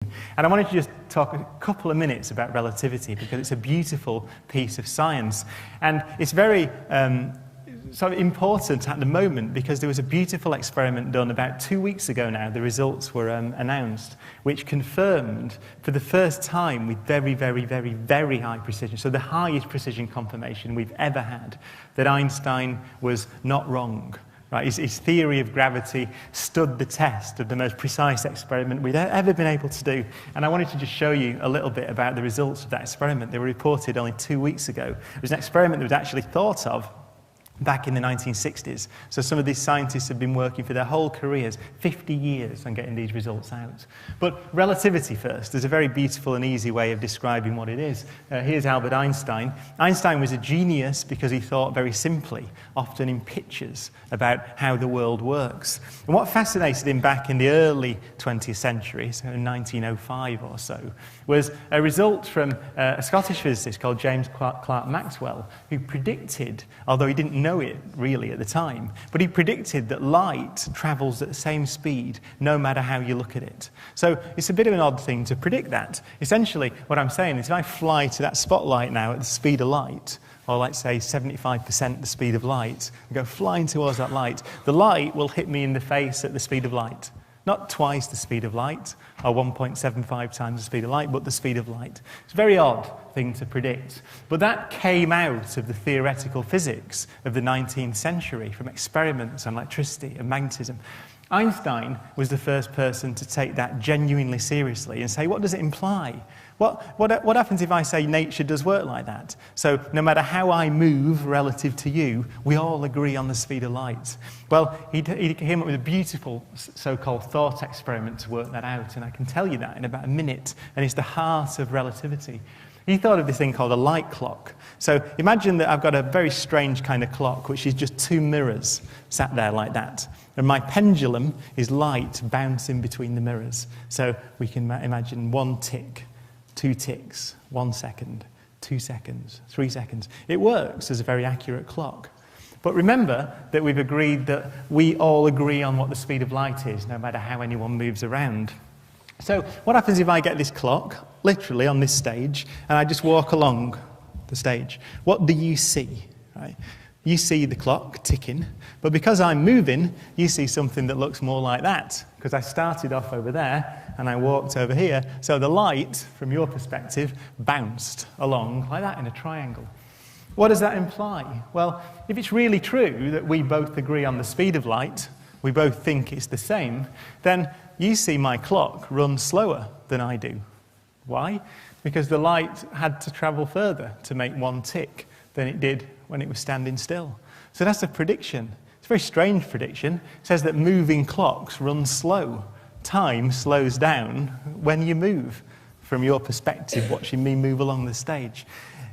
And I wanted to just talk a couple of minutes about relativity because it's a beautiful piece of science. And it's very sort of important at the moment because there was a beautiful experiment done about 2 weeks ago now. The results were announced, which confirmed for the first time with very, very, very, very high precision, so the highest precision confirmation we've ever had, that Einstein was not wrong. Right, his theory of gravity stood the test of the most precise experiment we'd ever been able to do. And I wanted to just show you a little bit about the results of that experiment. They were reported only 2 weeks ago. It was an experiment that was actually thought of back in the 1960s. So some of these scientists have been working for their whole careers, 50 years, on getting these results out. But relativity first. There's a very beautiful and easy way of describing what it is. Here's Albert Einstein. Einstein was a genius because he thought very simply, often in pictures, about how the world works. And what fascinated him back in the early 20th century, so in 1905 or so, was a result from a Scottish physicist called James Clerk Maxwell, who predicted, although he didn't know it really at the time, but he predicted that light travels at the same speed no matter how you look at it. So it's a bit of an odd thing to predict that. Essentially, what I'm saying is if I fly to that spotlight now at the speed of light, or let's say 75% the speed of light, and go flying towards that light, the light will hit me in the face at the speed of light. Not twice the speed of light, or 1.75 times the speed of light, but the speed of light. It's a very odd thing to predict. But that came out of the theoretical physics of the 19th century, from experiments on electricity and magnetism. Einstein was the first person to take that genuinely seriously and say, what does it imply? What happens if I say nature does work like that? So no matter how I move relative to you, we all agree on the speed of light. Well, he came up with a beautiful so-called thought experiment to work that out, and I can tell you that in about a minute, and it's the heart of relativity. He thought of this thing called a light clock. So imagine that I've got a very strange kind of clock, which is just two mirrors sat there like that. And my pendulum is light bouncing between the mirrors. So we can imagine 1 tick, 2 ticks, 1 second, 2 seconds, 3 seconds. It works as a very accurate clock. But remember that we've agreed that we all agree on what the speed of light is, no matter how anyone moves around. So what happens if I get this clock, literally on this stage, and I just walk along the stage? What do you see? Right? You see the clock ticking, but because I'm moving, you see something that looks more like that, because I started off over there and I walked over here, so the light, from your perspective, bounced along like that in a triangle. What does that imply? Well, if it's really true that we both agree on the speed of light, we both think it's the same, then you see my clock run slower than I do. Why? Because the light had to travel further to make 1 tick than it did when it was standing still. So that's a prediction. It's a very strange prediction. It says that moving clocks run slow. Time slows down when you move, from your perspective, watching me move along the stage.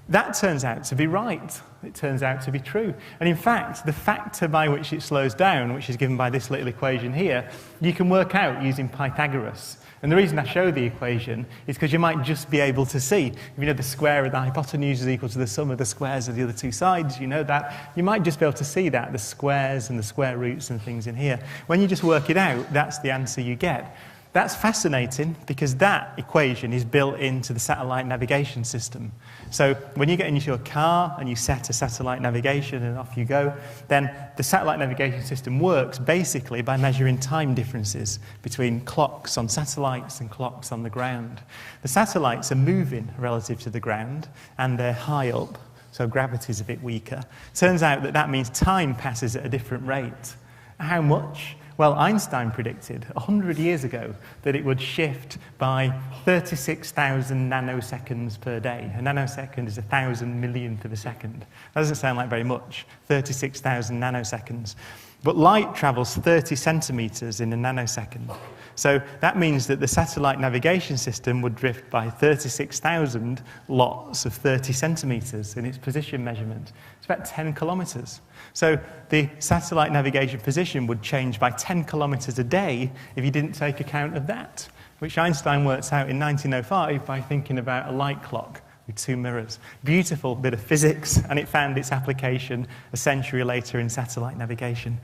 That turns out to be right. It turns out to be true. And in fact, the factor by which it slows down, which is given by this little equation here, you can work out using Pythagoras. And the reason I show the equation is because you might just be able to see, if you know the square of the hypotenuse is equal to the sum of the squares of the other two sides, you know that, you might just be able to see that, the squares and the square roots and things in here. When you just work it out, that's the answer you get. That's fascinating because that equation is built into the satellite navigation system. So when you get into your car and you set a satellite navigation and off you go, then the satellite navigation system works basically by measuring time differences between clocks on satellites and clocks on the ground. The satellites are moving relative to the ground and they're high up, so gravity is a bit weaker. Turns out that that means time passes at a different rate. How much? Well, Einstein predicted 100 years ago that it would shift by 36,000 nanoseconds per day. A nanosecond is 1,000 millionth of a second. That doesn't sound like very much, 36,000 nanoseconds. But light travels 30 centimeters in a nanosecond. So that means that the satellite navigation system would drift by 36,000 lots of 30 centimeters in its position measurement. It's about 10 kilometers. So the satellite navigation position would change by 10 kilometers a day if you didn't take account of that, which Einstein works out in 1905 by thinking about a light clock with two mirrors. Beautiful bit of physics, and it found its application a century later in satellite navigation.